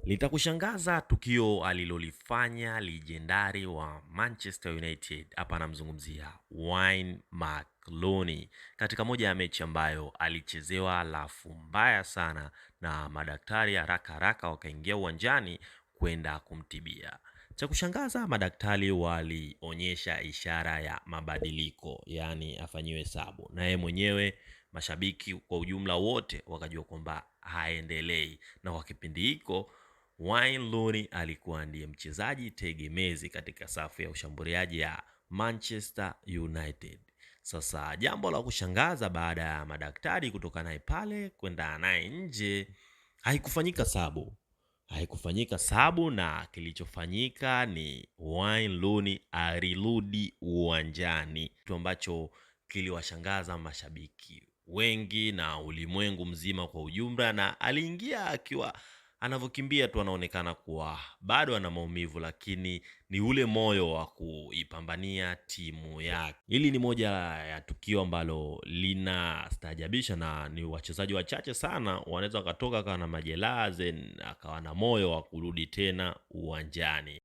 Litakushangaza tukio alilolifanya legendari wa Manchester United. Hapa namzungumzia Wayne Rooney katika moja ya mechi ambayo alichezewa lafu mbaya sana, na madaktari haraka haraka wakaingia uwanjani kwenda kumtibia. Cha kushangaza, madaktari walionyesha ishara ya mabadiliko, yani afanyiwe hesabu, na yeye mwenyewe, mashabiki kwa ujumla wote wakajua kwamba haendelei. Na kwa kipindi hiko Wayne Rooney alikuwa ndiye mchezaji tegemezi katika safu ya ushambuliaji ya Manchester United. Sasa jambo la kushangaza, baada ya madaktari kutoka naye pale kwenda naye nje, haikufanyika sabu, na kilichofanyika ni Wayne Rooney alirudi uwanjani, kitu ambacho kiliwashangaza mashabiki wengi na ulimwengu mzima kwa ujumla. Na aliingia akiwa anavyokimbia tu anaonekana kuwa bado ana maumivu, lakini ni ule moyo wa kuipambania timu yake. Hili ni moja ya tukio ambalo linastaajabisha, na ni wachezaji wachache sana wanaweza wakatoka akawa na majeraha akawa na moyo wa kurudi tena uwanjani.